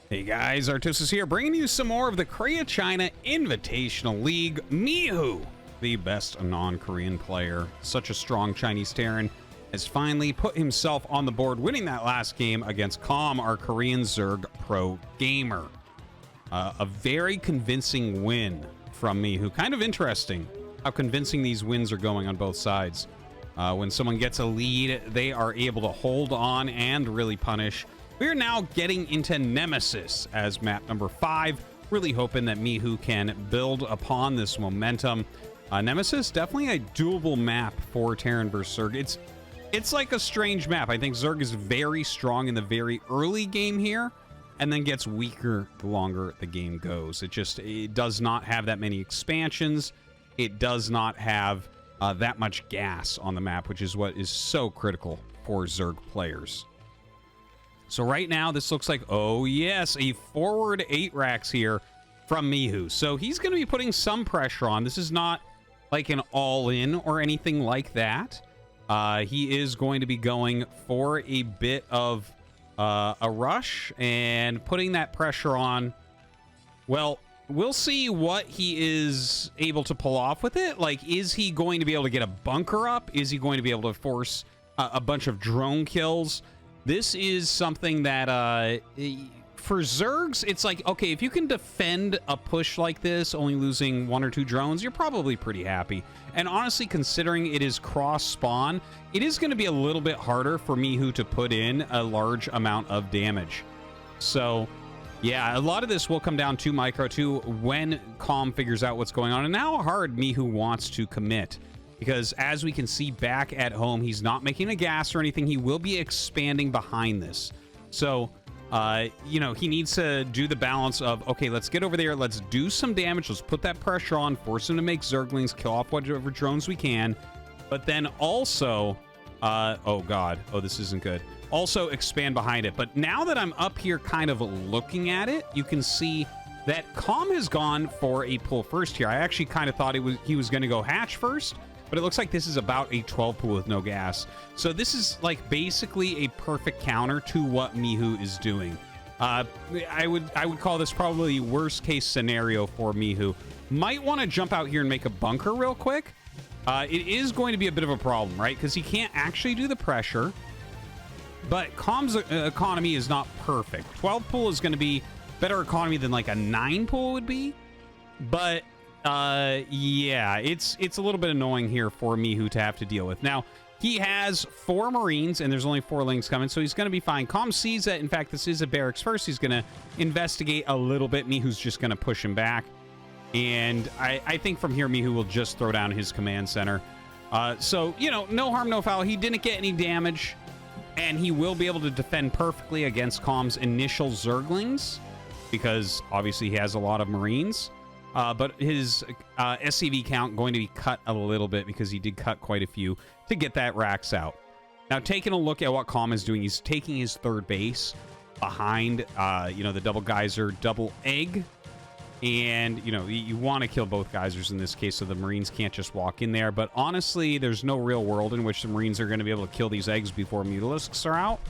Hey guys, Artosis here, bringing you some more of the Korea-China Invitational League. Mihu, the best non-Korean player, such a strong Chinese Terran, has finally put himself on the board, winning that last game against Calm, our Korean Zerg pro gamer. A very convincing win from Mihu. Kind of interesting how convincing these wins are going on both sides. When someone gets a lead, they are able to hold on and really punish. We're now getting into Nemesis as map number 5. Really hoping that Mihu can build upon this momentum. Nemesis, definitely a doable map for Terran vs. Zerg. It's like a strange map. I think Zerg is very strong in the very early game here, and then gets weaker the longer the game goes. It does not have that many expansions. It does not have that much gas on the map, which is what is so critical for Zerg players. So right now, this looks like, oh yes, a forward 8 racks here from Mihu. So he's going to be putting some pressure on. This is not like an all-in or anything like that. He is going to be going for a bit of a rush and putting that pressure on. Well, we'll see what he is able to pull off with it. Like, is he going to be able to get a bunker up? Is he going to be able to force a bunch of drone kills? This is something that, for Zergs, it's like, okay, if you can defend a push like this, only losing 1 or 2 drones, you're probably pretty happy. And honestly, considering it is cross-spawn, it is going to be a little bit harder for Mihu to put in a large amount of damage. So, yeah, a lot of this will come down to Micro, too, when Calm figures out what's going on, and how hard Mihu wants to commit. Because as we can see back at home, he's not making a gas or anything. He will be expanding behind this. So, you know, he needs to do the balance of, okay, let's get over there. Let's do some damage. Let's put that pressure on. Force him to make Zerglings. Kill off whatever drones we can. But then also, oh, God. Oh, this isn't good. Also expand behind it. But now that I'm up here kind of looking at it, you can see that Calm has gone for a pull first here. I actually kind of thought he was going to go hatch first. But it looks like this is about a 12 pool with no gas. So this is like basically a perfect counter to what Mihu is doing. I would call this probably worst case scenario for Mihu. Might want to jump out here and make a bunker real quick. It is going to be a bit of a problem, right? Because he can't actually do the pressure. But Calm's economy is not perfect. 12 pool is going to be better economy than like a 9 pool would be. But yeah, it's a little bit annoying here for Mihu to have to deal with. Now, he has 4 Marines, and there's only 4 links coming, so he's going to be fine. Calm sees that, in fact, this is a barracks first. He's going to investigate a little bit. Mihu's just going to push him back. And I think from here, Mihu will just throw down his command center. So, you know, no harm, no foul. He didn't get any damage, and he will be able to defend perfectly against Calm's initial Zerglings, because obviously he has a lot of Marines. But his SCV count going to be cut a little bit because he did cut quite a few to get that racks out. Now, taking a look at what Calm is doing, he's taking his 3rd base behind, you know, the double geyser, double egg. And, you know, you want to kill both geysers in this case so the Marines can't just walk in there. But honestly, there's no real world in which the Marines are going to be able to kill these eggs before Mutalisks are out.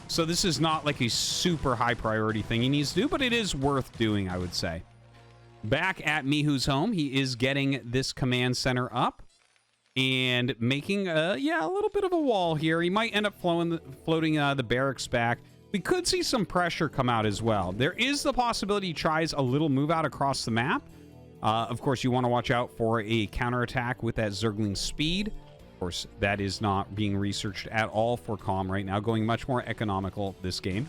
So this is not like a super high priority thing he needs to do, but it is worth doing, I would say. Back at Mihu's home, he is getting this command center up and making, yeah, a little bit of a wall here. He might end up floating the barracks back. We could see some pressure come out as well. There is the possibility he tries a little move out across the map. Of course, you want to watch out for a counterattack with that Zergling speed. Of course, that is not being researched at all for Calm right now, going much more economical this game.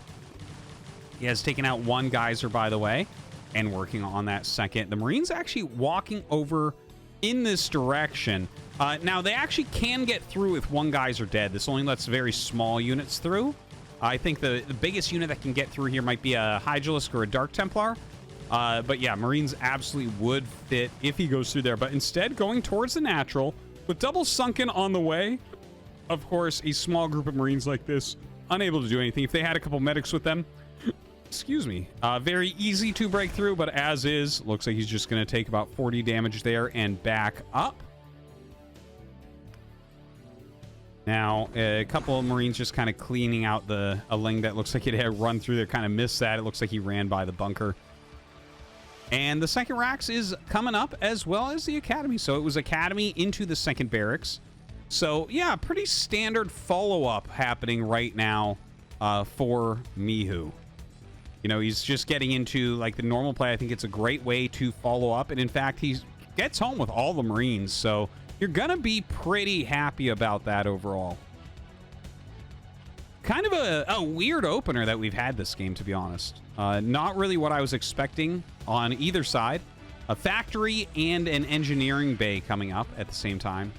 He has taken out 1 geyser, by the way, and working on that second. The Marines actually walking over in this direction. Now, they actually can get through if 1 geyser dead. This only lets very small units through. I think the biggest unit that can get through here might be a Hydralisk or a Dark Templar. But yeah, Marines absolutely would fit if he goes through there. But instead, going towards the natural, with double sunken on the way, of course, a small group of Marines like this, unable to do anything. If they had a couple medics with them, excuse me, very easy to break through, but as is, looks like he's just going to take about 40 damage there and back up. Now, a couple of Marines just kind of cleaning out a Ling that looks like it had run through there, kind of missed that. It looks like he ran by the bunker. And the second Rax is coming up, as well as the Academy. So it was Academy into the second barracks. So, yeah, pretty standard follow-up happening right now for Mihu. You know, he's just getting into, like, the normal play. I think it's a great way to follow up. And, in fact, he gets home with all the Marines. So you're going to be pretty happy about that overall. Kind of a weird opener that we've had this game, to be honest. Not really what I was expecting on either side. A factory and an engineering bay coming up at the same time.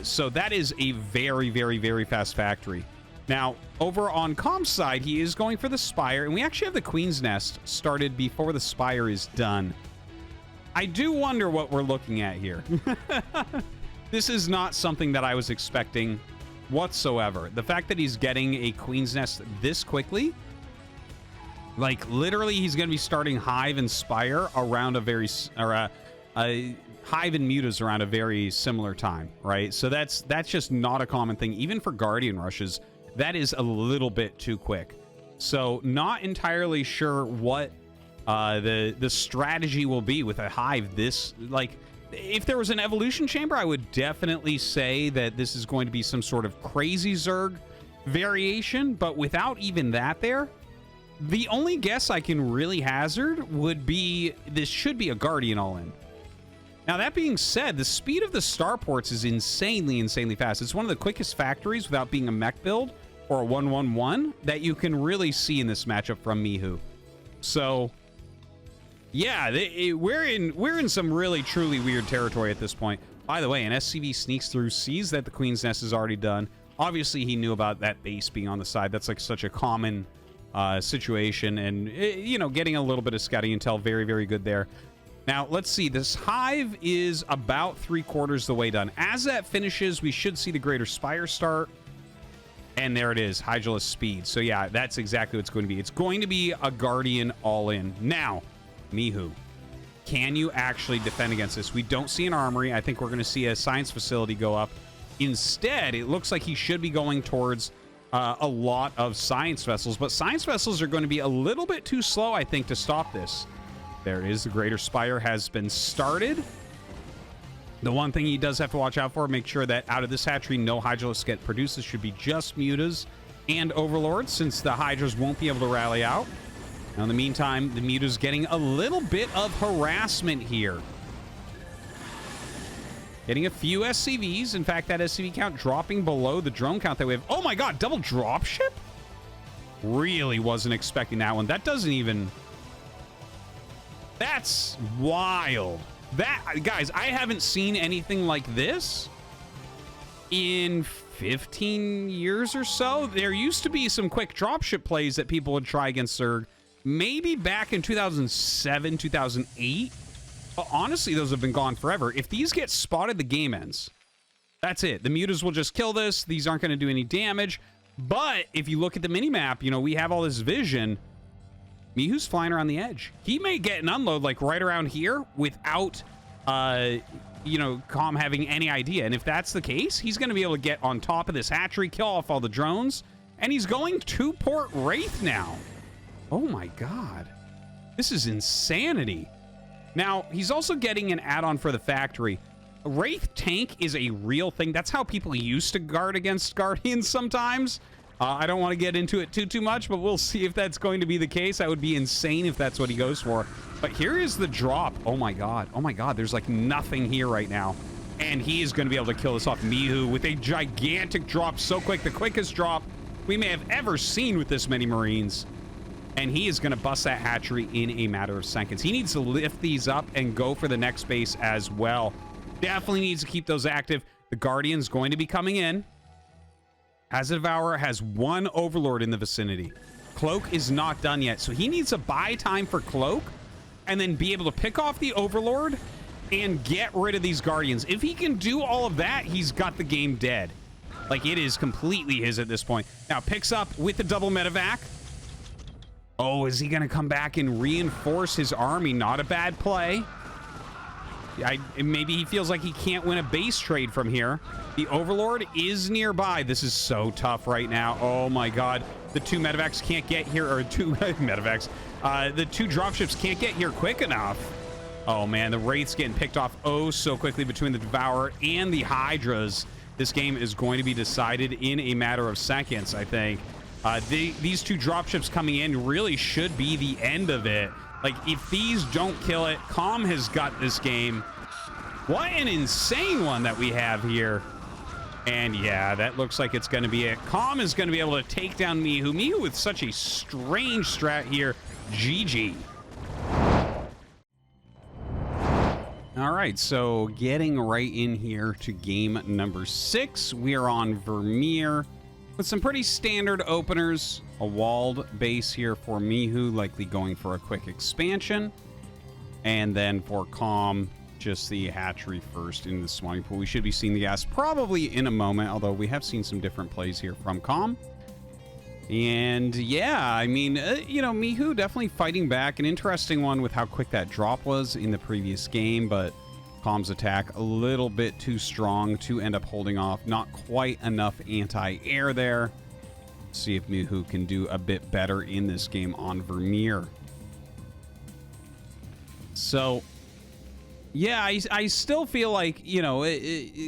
So that is a very, very, very fast factory. Now, over on Com's side, he is going for the Spire, and we actually have the Queen's Nest started before the Spire is done. I do wonder what we're looking at here. This is not something that I was expecting whatsoever. The fact that he's getting a Queen's Nest this quickly, like literally he's going to be starting Hive and Spire around a very, or Hive and Mutas around a very similar time, right? So that's just not a common thing. Even for Guardian rushes, that is a little bit too quick. So not entirely sure what the strategy will be with a Hive this, like, if there was an evolution chamber, I would definitely say that this is going to be some sort of crazy Zerg variation, but without even that there, the only guess I can really hazard would be this should be a Guardian all-in. Now, that being said, the speed of the starports is insanely fast. It's one of the quickest factories without being a mech build or a 1-1-1 that you can really see in this matchup from Mihu. So, yeah, we're in some really, truly weird territory at this point. By the way, an SCV sneaks through, sees that the Queen's Nest is already done. Obviously, he knew about that base being on the side. That's like such a common situation, and, you know, getting a little bit of scouting intel, very, very good there. Now, let's see. This Hive is about 3/4 the way done. As that finishes, we should see the Greater Spire start. And there it is, Hydralisk Speed. So, yeah, that's exactly what it's going to be. It's going to be a Guardian all-in. Now, Mihu, can you actually defend against this? We don't see an armory. I think we're going to see a science facility go up. Instead, it looks like he should be going towards a lot of science vessels. But science vessels are going to be a little bit too slow, I think, to stop this. There it is. The Greater Spire has been started. The one thing he does have to watch out for, make sure that out of this hatchery, no Hydralisks get produced. This should be just Mutas and Overlords, since the Hydras won't be able to rally out. Now, in the meantime, the Muta's getting a little bit of harassment here. Getting a few SCVs. In fact, that SCV count dropping below the drone count that we have. Oh my god, double dropship? Really wasn't expecting that one. That doesn't even... That's wild. That, guys, I haven't seen anything like this in 15 years or so. There used to be some quick dropship plays that people would try against Zerg, maybe back in 2007, 2008. But honestly, those have been gone forever. If these get spotted, the game ends. That's it. The Mutas will just kill this. These aren't going to do any damage. But if you look at the minimap, you know, we have all this vision. Mihu's flying around the edge. He may get an unload like right around here without, you know, Com having any idea. And if that's the case, he's going to be able to get on top of this hatchery, kill off all the drones, and he's going to Port Wraith now. Oh my god. This is insanity. Now, he's also getting an add-on for the factory. A Wraith tank is a real thing. That's how people used to guard against Guardians sometimes. I don't want to get into it too much, but we'll see if that's going to be the case. That would be insane if that's what he goes for. But here is the drop. Oh my god. Oh my god. There's like nothing here right now. And he is going to be able to kill this off. Mihu with a gigantic drop so quick. The quickest drop we may have ever seen with this many Marines. And he is going to bust that hatchery in a matter of seconds. He needs to lift these up and go for the next base as well. Definitely needs to keep those active. The Guardian's going to be coming in. Hazard Devourer has one Overlord in the vicinity. Cloak is not done yet, so he needs to buy time for Cloak and then be able to pick off the Overlord and get rid of these Guardians. If he can do all of that, he's got the game dead. Like, it is completely his at this point. Now, picks up with the double medevac. Oh, is he going to come back and reinforce his army? Not a bad play. Maybe he feels like he can't win a base trade from here. The Overlord is nearby. This is so tough right now. Oh my god. The two medevacs can't get here, or two medevacs. The two dropships can't get here quick enough. Oh man, the Wraith's getting picked off oh so quickly between the Devourer and the Hydras. This game is going to be decided in a matter of seconds, I think. These two dropships coming in really should be the end of it. Like, if these don't kill it, Calm has got this game. What an insane one that we have here. And yeah, that looks like it's going to be it. Calm is going to be able to take down Mihu. Mihu with such a strange strat here. GG. All right, so getting right in here to game number 6. We are on Vermeer with some pretty standard openers. A walled base here for Mihu, likely going for a quick expansion. And then for Calm, just the hatchery first into the swimming pool. We should be seeing the gas probably in a moment, although we have seen some different plays here from Calm. And yeah, I mean, you know, Mihu definitely fighting back. An interesting one with how quick that drop was in the previous game, but Calm's attack a little bit too strong to end up holding off. Not quite enough anti-air there. See if Mihu can do a bit better in this game on Vermeer. So yeah, I still feel like, you know,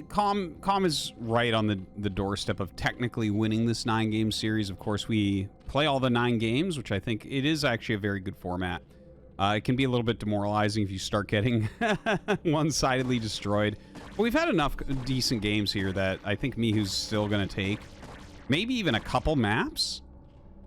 Calm is right on the doorstep of technically winning this 9-game series. Of course, we play all the 9 games, which I think it is actually a very good format. It can be a little bit demoralizing if you start getting one-sidedly destroyed. But we've had enough decent games here that I think Mihu's still going to take maybe even a couple maps.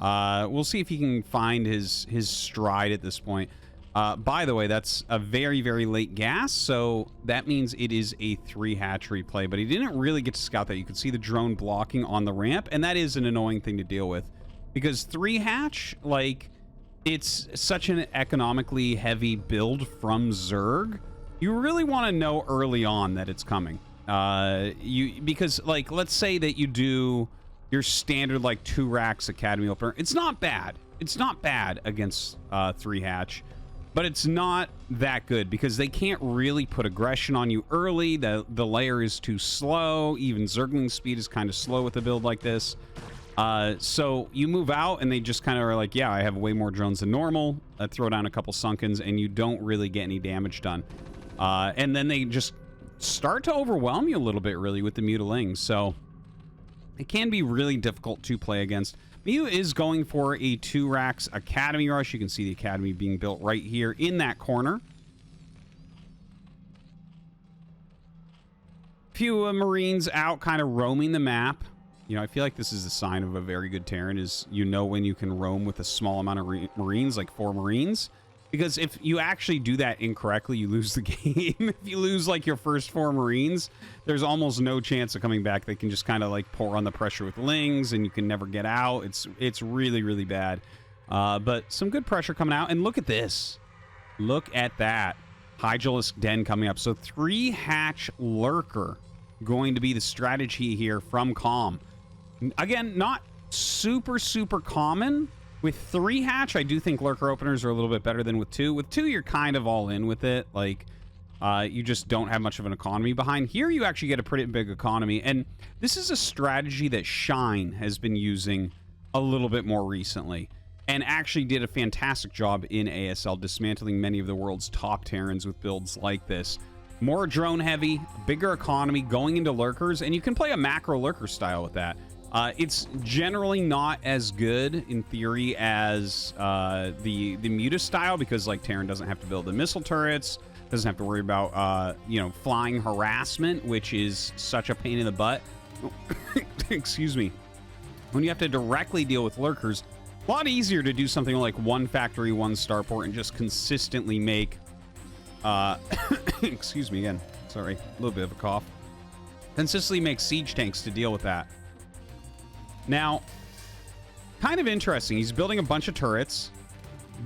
We'll see if he can find his stride at this point. By the way, that's a very, very late gas, so that means it is a 3 hatchery play, but he didn't really get to scout that. You could see the drone blocking on the ramp, and that is an annoying thing to deal with, because 3 hatch, like, it's such an economically heavy build from Zerg. You really want to know early on that it's coming. Because, like, let's say that you do your standard, like, 2 racks Academy opener. It's not bad. It's not bad against 3 hatch. But it's not that good because they can't really put aggression on you early. The layer is too slow. Even Zergling speed is kind of slow with a build like this. So you move out and they just kind of are like, yeah, I have way more drones than normal. Throw down a couple Sunkens and you don't really get any damage done. And then they just start to overwhelm you a little bit really with the Mutilings. So it can be really difficult to play against. Mihu is going for a 2 racks Academy rush. You can see the Academy being built right here in that corner. Few Marines out kind of roaming the map. You know, I feel like this is a sign of a very good Terran, is you know when you can roam with a small amount of Marines, like 4 Marines. Because if you actually do that incorrectly, you lose the game. If you lose, like, your first 4 Marines, there's almost no chance of coming back. They can just kind of, like, pour on the pressure with Lings, and you can never get out. It's really, really bad. But some good pressure coming out. And look at this. Look at that. Hydralisk Den coming up. So 3 hatch Lurker going to be the strategy here from Calm. Again, not super, super common. With 3 hatch, I do think Lurker openers are a little bit better than with 2. With 2, you're kind of all in with it. Like, you just don't have much of an economy behind. Here, you actually get a pretty big economy. And this is a strategy that Shine has been using a little bit more recently. And actually did a fantastic job in ASL, dismantling many of the world's top Terrans with builds like this. More drone heavy, bigger economy, going into Lurkers. And you can play a macro Lurker style with that. It's generally not as good in theory as the Muta style, because like Terran doesn't have to build the missile turrets, doesn't have to worry about you know, flying harassment, which is such a pain in the butt. Excuse me. When you have to directly deal with Lurkers, a lot easier to do something like 1 factory, 1 starport, and just consistently make excuse me again, sorry, a little bit of a cough. Consistently make siege tanks to deal with that. Now, kind of interesting. He's building a bunch of turrets.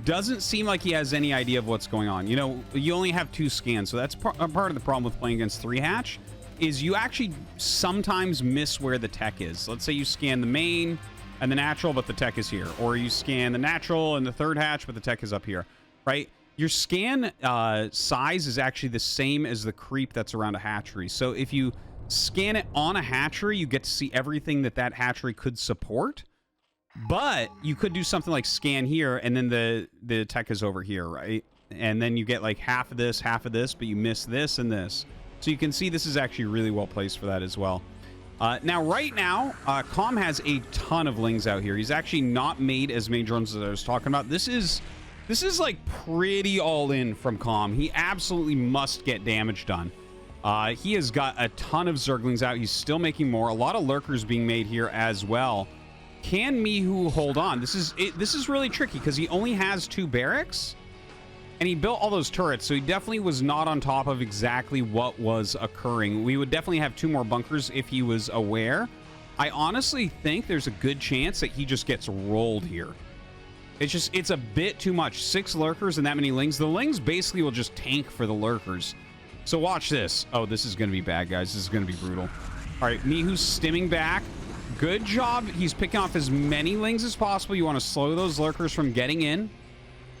Doesn't seem like he has any idea of what's going on. You know, you only have 2 scans, so that's part of the problem with playing against 3 hatch, is you actually sometimes miss where the tech is. Let's say you scan the main and the natural, but the tech is here. Or you scan the natural and the 3rd hatch, but the tech is up here, right? your scan size is actually the same as the creep that's around a hatchery. So if you scan it on a hatchery, you get to see everything that that hatchery could support. But you could do something like scan here, and then the tech is over here, right? And then you get like half of this, but you miss this and this. So you can see this is actually really well placed for that as well. Now, right now, Com has a ton of lings out here. He's actually not made as many drones as I was talking about. This is like pretty all in from Com. He absolutely must get damage done. He has got a ton of Zerglings out. He's still making more. A lot of lurkers being made here as well. Can Mihu hold on? This is really tricky because he only has 2 barracks, and he built all those turrets, so he definitely was not on top of exactly what was occurring. We would definitely have 2 more bunkers if he was aware. I honestly think there's a good chance that he just gets rolled here. It's a bit too much. 6 lurkers and that many lings. The lings basically will just tank for the lurkers. So watch this. Oh, this is going to be bad, guys. This is going to be brutal. All right, Mihu's stimming back. Good job. He's picking off as many lings as possible. You want to slow those lurkers from getting in.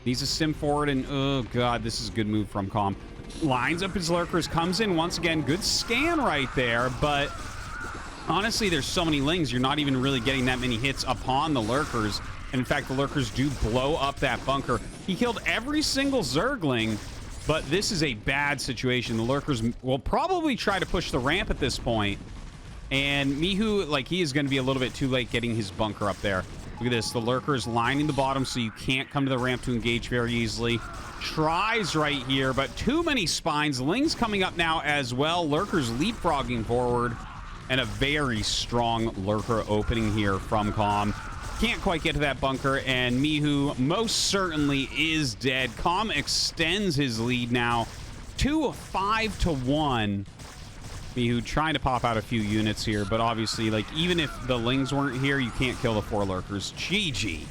Needs to stim forward, and oh god, this is a good move from Com. Lines up his lurkers, comes in once again. Good scan right there, but honestly, there's so many lings, you're not even really getting that many hits upon the lurkers. And in fact, the lurkers do blow up that bunker. He killed every single Zergling, but this is a bad situation. The lurkers will probably try to push the ramp at this point. And Mihu, like, he is going to be a little bit too late getting his bunker up there. Look at this. The lurker is lining the bottom, so you can't come to the ramp to engage very easily. Tries right here, but too many spines. Lings coming up now as well. Lurkers leapfrogging forward. And a very strong lurker opening here from Com. Can't quite get to that bunker, and Mihu most certainly is dead. Com extends his lead now to 5-1. Mihu trying to pop out a few units here, but obviously, like, even if the lings weren't here, you can't kill the 4 lurkers. GG.